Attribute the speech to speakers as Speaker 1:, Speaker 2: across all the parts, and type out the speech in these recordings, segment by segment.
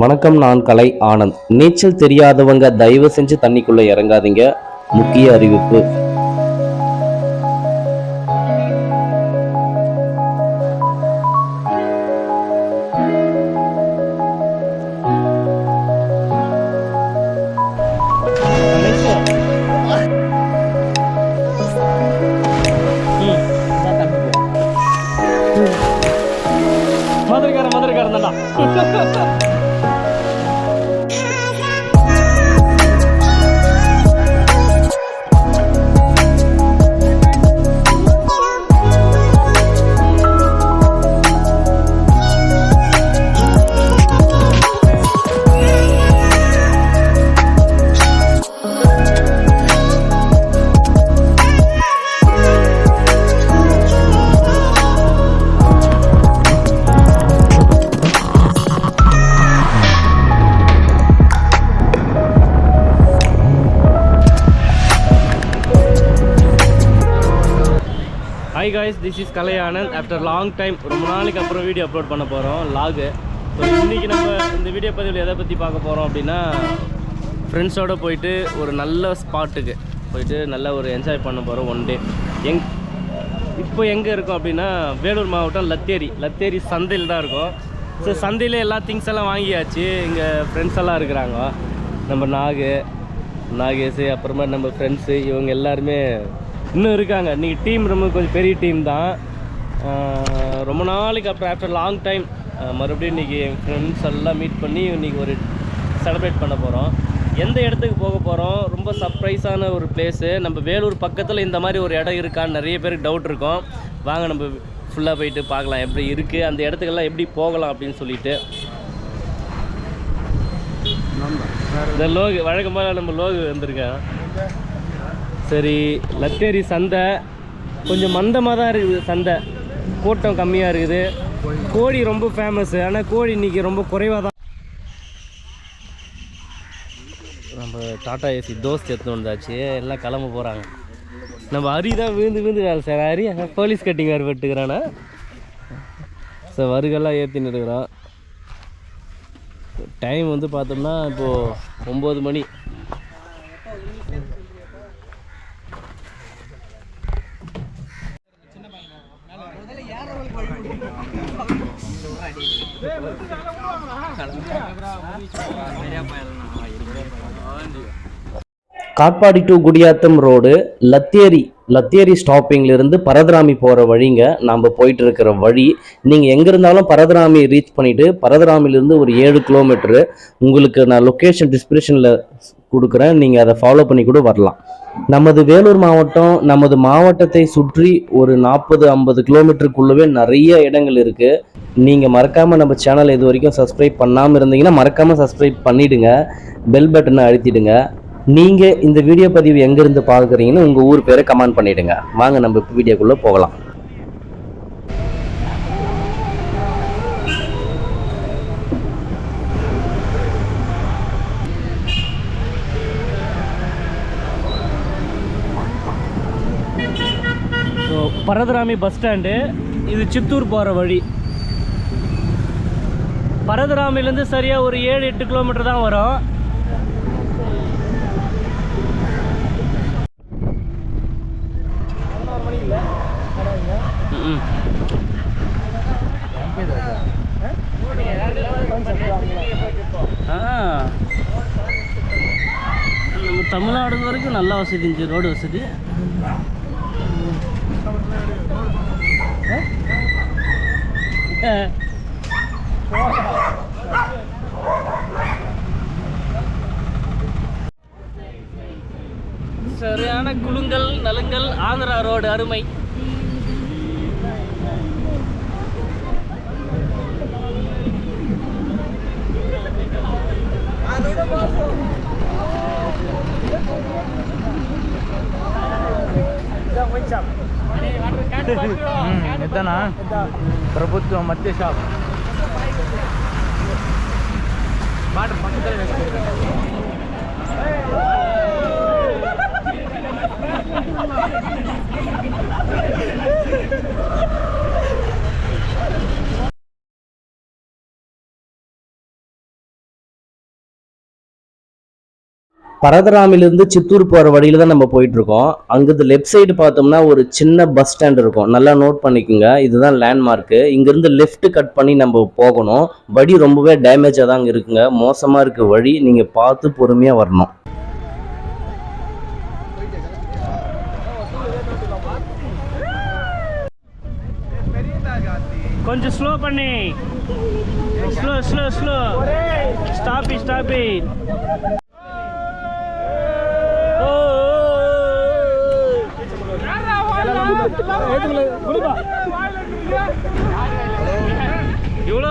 Speaker 1: வணக்கம், நான் கலை ஆனந்த். நீச்சல் தெரியாதவங்க தயவு செஞ்சு தண்ணிக்குள்ள இறங்காதீங்க. முக்கிய அறிவிப்பு.
Speaker 2: மதுரைக்காரன் தான்டா. Hi guys, this is Kalai Anand. After long time, ரொம்ப நாளைக்கு அப்புறம் வீடியோ அப்லோட் பண்ண போகிறோம், லாகு. ஸோ இன்றைக்கி நம்ம இந்த வீடியோ பதிவில் எதை பற்றி பார்க்க போகிறோம் அப்படின்னா, ஃப்ரெண்ட்ஸோடு போயிட்டு ஒரு நல்ல ஸ்பாட்டுக்கு போயிட்டு நல்ல ஒரு என்ஜாய் பண்ண போகிறோம் ஒன் டே. இப்போ எங்கே இருக்கோம் அப்படின்னா, வேலூர் மாவட்டம் லத்தேரி சந்தையில் தான் இருக்கும். ஸோ சந்தையில் எல்லா திங்ஸ் எல்லாம் வாங்கியாச்சு. இங்கே ஃப்ரெண்ட்ஸ் எல்லாம் இருக்கிறாங்க. நம்ம நாகேஷ், அப்புறமா நம்ம ஃப்ரெண்ட்ஸு, இவங்க எல்லாருமே இன்னும் இருக்காங்க. இன்றைக்கி டீம் ரொம்ப கொஞ்சம் பெரிய டீம் தான். ரொம்ப நாளைக்கு அப்புறம் ஆஃப்டர் லாங் டைம் மறுபடியும் இன்றைக்கி என் ஃப்ரெண்ட்ஸ் எல்லாம் மீட் பண்ணி இன்றைக்கி ஒரு செலிப்ரேட் பண்ண போகிறோம். எந்த இடத்துக்கு போக போகிறோம்? ரொம்ப சர்ப்ரைஸான ஒரு பிளேஸு. நம்ம வேலூர் பக்கத்தில் இந்த மாதிரி ஒரு இடம் இருக்கான்னு நிறைய பேருக்கு டவுட் இருக்கும். வாங்க நம்ம ஃபுல்லாக போயிட்டு பார்க்கலாம் எப்படி இருக்குது, அந்த இடத்துக்கெல்லாம் எப்படி போகலாம் அப்படின்னு சொல்லிட்டு. இந்த லோகு வழக்கமாக நம்ம லோகு வந்திருக்கேன். சரி, லத்தேரி சந்தை கொஞ்சம் மந்தமாக தான் இருக்குது. சந்தை கூட்டம் கம்மியாக இருக்குது. கோழி ரொம்ப ஃபேமஸ்ஸு, ஆனால் கோழி இன்றைக்கி ரொம்ப குறைவாக தான். நம்ம டாட்டா ஏசி தோஸ்து எடுத்து வந்தாச்சு, எல்லாம் கிளம்ப போகிறாங்க. நம்ம அரி தான் விழுந்து வேலை சார். அரி போலீஸ் கட்டிங் வேறு வெட்டுக்கிறானா. ஸோ வருகெல்லாம் ஏற்றின்னு இருக்கிறோம். டைம் வந்து பார்த்தோம்னா இப்போது 9 மணி.
Speaker 1: காட்பாடி டு குடியாத்தம் ரோடு லத்தேரி ஸ்டாப்பிங்கிலிருந்து பரதராமி போகிற வழிங்க. நாம் போயிட்டு இருக்கிற வழி. நீங்கள் எங்கே இருந்தாலும் பரதராமி ரீச் பண்ணிவிட்டு பரதராமிலிருந்து ஒரு 7 கிலோமீட்டரு. உங்களுக்கு நான் லொக்கேஷன் டிஸ்கிரிப்ஷனில் கொடுக்குறேன், நீங்கள் அதை ஃபாலோ பண்ணி கூட வரலாம். நமது வேலூர் மாவட்டம், நமது மாவட்டத்தை சுற்றி ஒரு 40-50 கிலோமீட்டருக்குள்ளவே நிறைய இடங்கள் இருக்குது. நீங்கள் மறக்காமல் நம்ம சேனலை இது வரைக்கும் சப்ஸ்கிரைப் பண்ணாமல் இருந்தீங்கன்னா மறக்காமல் சப்ஸ்கிரைப் பண்ணிவிடுங்க. பெல் பட்டனை அழுத்திடுங்க. நீங்கள் இந்த வீடியோ பதிவு எங்கேருந்து பார்க்குறீங்கன்னு உங்கள் ஊர் பேரை கமெண்ட் பண்ணிவிடுங்க. வாங்க நம்ம வீடியோக்குள்ளே போகலாம்.
Speaker 2: Paradarami bus stand. இது சித்தூர் போகிற வழி. பரதராமிலேருந்து சரியாக ஒரு 7-8 கிலோமீட்டர் தான் வரும். நம்ம தமிழ்நாடு வரைக்கும் நல்லா வசதி இருந்துச்சு, ரோடு வசதி. சரியான குலுங்கல் நலுங்கல். ஆந்திரா ரோடு அருமை.
Speaker 3: ఇద్దనా ప్రభుత్వం మధ్య షాప్ మాట పక్కన
Speaker 1: பரதராமிலிருந்து சித்தூர் போகிற வழியில தான் நம்ம போயிட்டுருக்கோம். அங்கிருந்து லெஃப்ட் சைடு பார்த்தோம்னா ஒரு சின்ன பஸ் ஸ்டாண்ட் இருக்கும். நல்லா நோட் பண்ணிக்கோங்க. இதுதான் லேண்ட்மார்க்கு. இங்கேருந்து லெஃப்ட் கட் பண்ணி நம்ம போகணும். வழி ரொம்பவே டேமேஜாக தான் இருக்குங்க. மோசமாக இருக்குது வழி. நீங்கள் பார்த்து பொறுமையாக வரணும்.
Speaker 2: கொஞ்சம் ஸ்லோ பண்ணி, slow slow slow, stop it, stop it. இவ்வளோ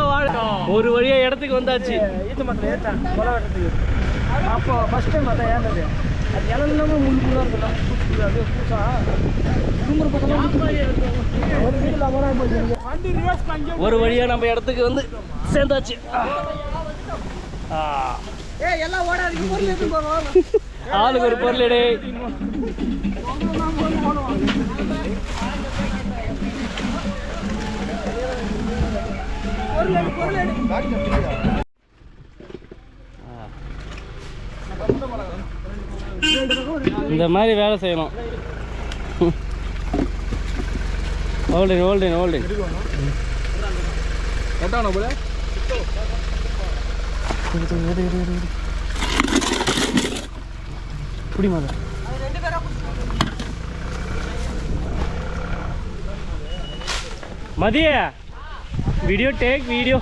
Speaker 2: ஒரு வழியா இடத்துக்கு வந்தாச்சு.
Speaker 3: அப்போ ஃபஸ்ட் டைம் அதான் ஏன்றது அது எல்லாமே முள்ளு தான் இருக்கலாம். அது
Speaker 2: ஒரு வழியா நம்ம இடத்துக்கு வந்து சேர்ந்தாச்சு. ஆளுக்கு ஒரு பொருள் எடு. இந்த மாதிரி வேலை செய்யணும். ஹோல்டின் ஹோல்டின் ஹோல்டின்
Speaker 3: எட்டானோ போல
Speaker 2: புடி மாதிரி மதிய வீடியோ டேக் வீடியோ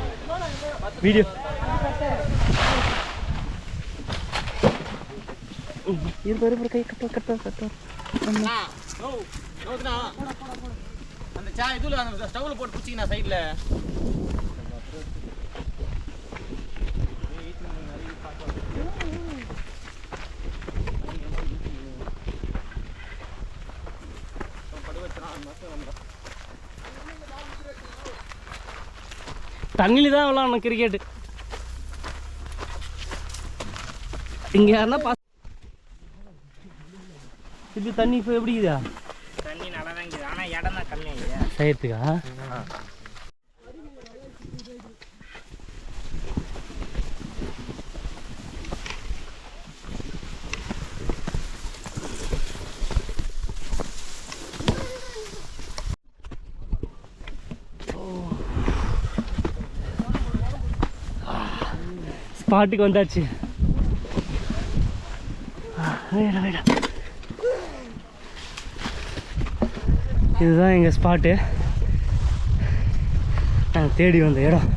Speaker 2: வீடியோ இரு கை கட்ட
Speaker 3: அந்த சா இதுல அந்த ஸ்டவ்ல போட்டு குச்சிங்கனா சைடுல
Speaker 2: தண்ணியில தான் விளாடணும் கிரிக்கெட். இங்க யாருன்னா இது தண்ணி இப்போ எப்படி இதா?
Speaker 3: தண்ணி நல்லா தான் இருக்குது. ஆனால் இடம் தான் கம்மியாகிது
Speaker 2: செய்யறதுக்கா? ஸ்பாட்டுக்கு வந்தாச்சு. இதுதான் எங்கள் ஸ்பாட்டு. நாங்கள் தேடி வந்த இடம்.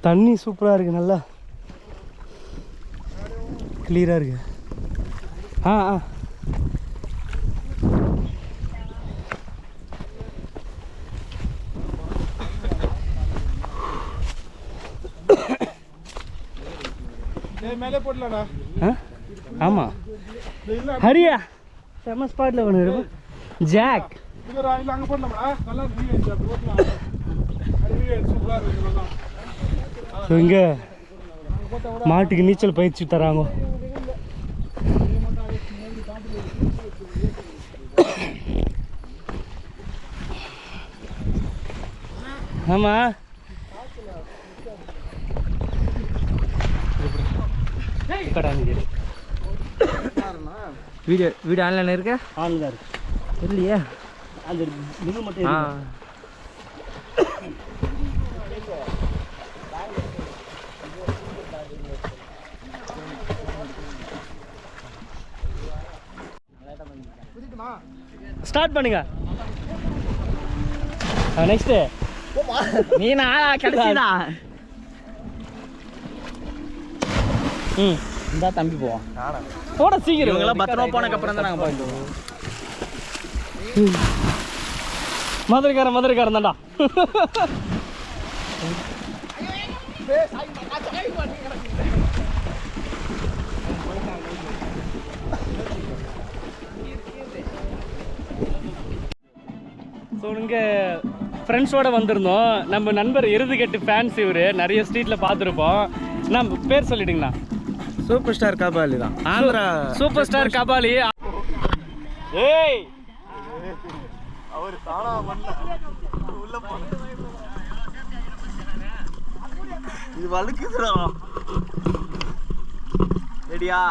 Speaker 2: தண்ணி சூப்பராக இருக்குது, நல்லா கிளியராக இருக்குது. ஆ ஆ
Speaker 3: மேலே போடலாம்டா.
Speaker 2: ஆமாம் ஹரியா செம்ம ஸ்பாட்டில் ஒன்று இருக்கும். ஜாக்
Speaker 3: அங்கே போடலாமா? நல்லா
Speaker 2: ஸோ இங்கே மாட்டுக்கு நீச்சல் பயிற்சி தராங்க. ஆமாம்
Speaker 3: வீடியோ வீடியோ ஆன்லைனில் இருக்க?
Speaker 2: ஆன்ல இருக்கு
Speaker 3: இல்லையா?
Speaker 2: அந்த இது மட்டும் ஸ்டார்ட் பண்ணுங்க. நெக்ஸ்ட்
Speaker 3: நீ நான் கடைசிடா.
Speaker 2: ம்
Speaker 3: இந்தா தம்பி போவோம்.
Speaker 2: போட சீக்கிரம்.
Speaker 3: இவங்கெல்லாம் பத்திரமா போனதுக்கு அப்புறம் தான் நாங்கள் போயிட்டோம்.
Speaker 2: மதுரைக்காரன் தான்டா. ஸோ இங்கே ஃப்ரெண்ட்ஸோடு வந்திருந்தோம். நம்ம நண்பர் இறுதிக்கட்டு ஃபேன்ஸ். இவர் நிறைய ஸ்ட்ரீட்டில் பார்த்துருப்போம். நம்ம பேர் சொல்லிட்டுங்கண்ணா.
Speaker 4: சூப்பர் ஸ்டார் கபாலி தான் ஆந்திரா
Speaker 2: சூப்பர் ஸ்டார் கபாலி. ஏய்
Speaker 4: அவர் தானா உள்ள இது வழுக்குதுடா. ரெடியா?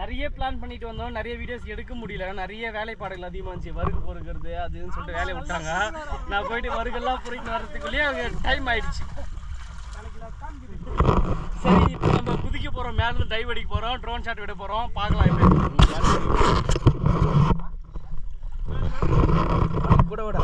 Speaker 2: நிறைய பிளான் பண்ணிட்டு வந்தோம், நிறைய வீடியோஸ் எடுக்க முடியல, நிறைய வேலைப்பாடுகள் அதிகமாக இருந்துச்சு, வறுக்கு பொறுக்கிறது அதுன்னு சொல்லிட்டு வேலையை விட்டாங்க. நான் போயிட்டு வறுக்கெல்லாம் பொறுக்கிட்டு வர்றதுக்குள்ளேயே அங்கே டைம் ஆயிடுச்சு. சரி, இப்போ நம்ம குதிக்க போகிறோம், மேலே டைவ் அடிக்க போகிறோம், ட்ரோன் ஷாட் விட போகிறோம், பார்க்கலாம் எப்படி கூட விட.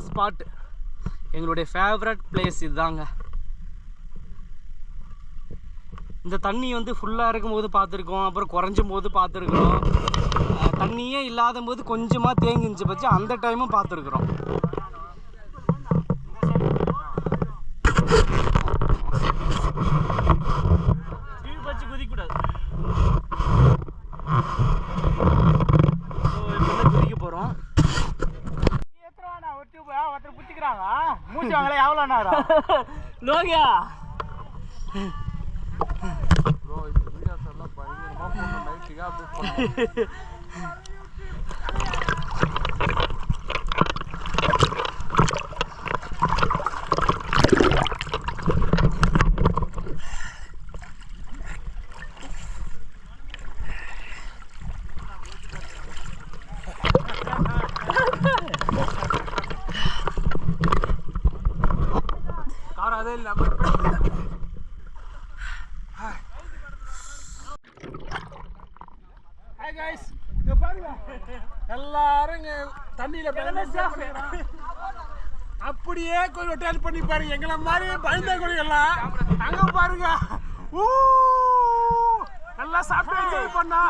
Speaker 2: ஸ்பாட் எங்களுடைய ஃபேவரட் பிளேஸ் இதுதாங்க. இந்த தண்ணி வந்து ஃபுல்லாக இருக்கும்போது பார்த்துருக்கோம், அப்புறம் குறைஞ்சும் போது பார்த்துருக்குறோம், தண்ணியே இல்லாத போது கொஞ்சமாக தேங்கிச்சு பச்சு அந்த டைமும் பார்த்துருக்குறோம். பச்சு குதிக்கூடாது. குதிக்க போகிறோம்.
Speaker 3: ஒருத்தர் புத்திக்கிறாங்க மூச்சு வாங்கல எவ்வளோ நேரம்
Speaker 2: லோகியா
Speaker 3: எல்லாரும் தண்ணியில அப்படியே கொஞ்சம் டேல் பண்ணி பாருங்க. எங்களை மாதிரி பயந்த குடிகள்லாம் அங்க பாருங்க. எல்லாம் சாப்பிட்டு என்ஜாய் பண்ணா.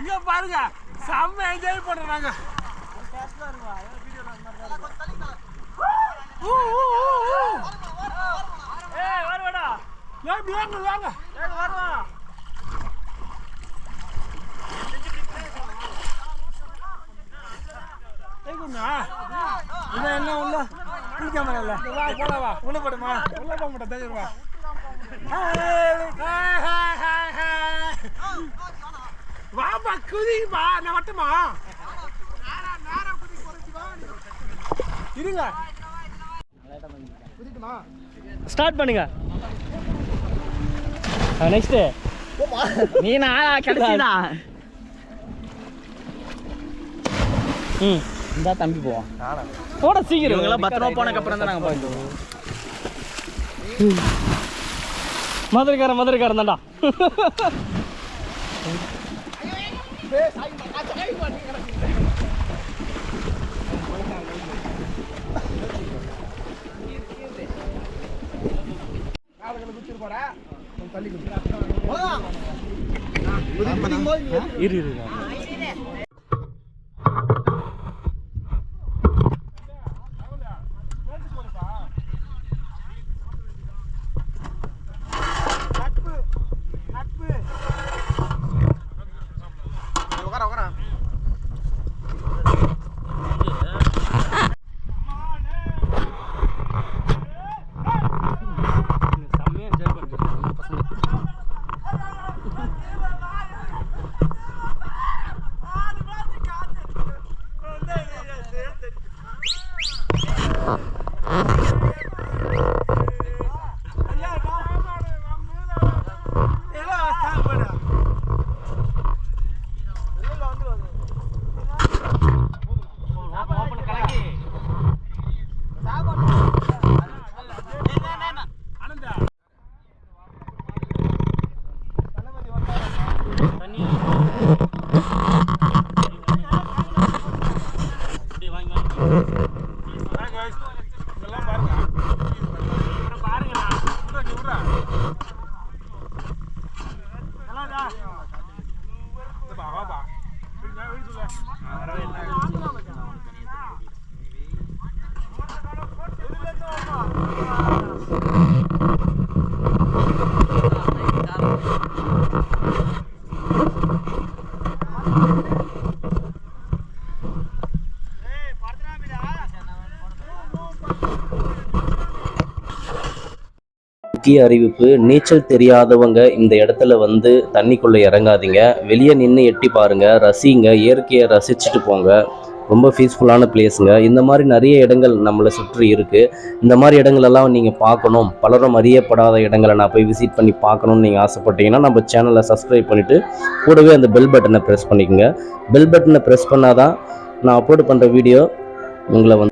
Speaker 3: இங்க பாருங்க, செம்ம என்ஜாய் பண்றாங்க. என்ன உள்ள குளிக்காம இல்ல போலவா உள்ள போடுமா உள்ள போக மாட்டேன் தெரியுமா? வாப்பா குதிப்பா, நான் வட்டமா இருங்க.
Speaker 2: ஸ்டார்ட் பண்ணுங்க. நெக்ஸ்ட்
Speaker 3: நீ நான் கடைசிடா. இந்த தம்பி போவோம்
Speaker 2: போட சீக்கிரம்.
Speaker 3: இவங்கெல்லாம் பத்திரமா போனதுக்கு அப்புறம் தான் நாங்கள் போயிட்டோம்.
Speaker 2: மதுரைக்காரன் தான்டா. இரு
Speaker 1: முக்கிய அறிவிப்பு, நீச்சல் தெரியாதவங்க இந்த இடத்துல வந்து தண்ணிக்குள்ளே இறங்காதீங்க. வெளியே நின்று எட்டி பாருங்க, ரசிங்க, இயற்கையை ரசிச்சுட்டு போங்க. ரொம்ப பீஸ்ஃபுல்லான பிளேஸுங்க. இந்த மாதிரி நிறைய இடங்கள் நம்மளை சுற்றி இருக்குது. இந்த மாதிரி இடங்களெல்லாம் நீங்கள் பார்க்கணும், பலரும் அறியப்படாத இடங்களை நான் போய் விசிட் பண்ணி பார்க்கணுன்னு நீங்கள் ஆசைப்பட்டீங்கன்னா நம்ம சேனலை சப்ஸ்கிரைப் பண்ணிவிட்டு கூடவே அந்த பெல் பட்டனை ப்ரெஸ் பண்ணிக்கோங்க. பெல் பட்டனை ப்ரெஸ் பண்ணால் தான் நான் அப்லோட் பண்ணுற வீடியோ உங்களை வந்து